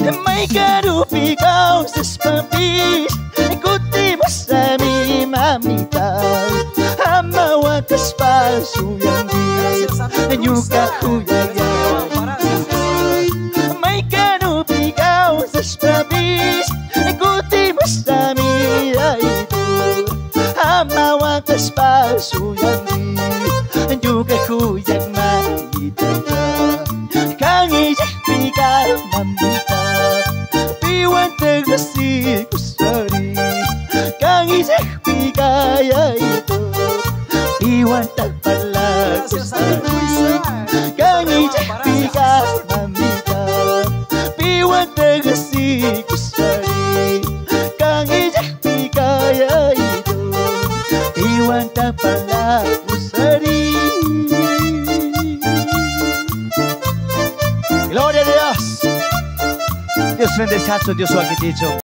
May karupi causas papis ikutimos sa mi mamita amawakas palsu yang nyuka kuyaga may karupi causas papis ikutimos sa mi amawakas palsu yang nyuka kuyag mamita kang ijak pika mamita Tergasih kusari kang isek pikaya itu iwan tagpala kusari kang isek pika mamita iwan tergasih kusari kang isek pikaya itu iwan tagpala kusari. Gloria a Dios. Dios bendice a Dios su arquitecto.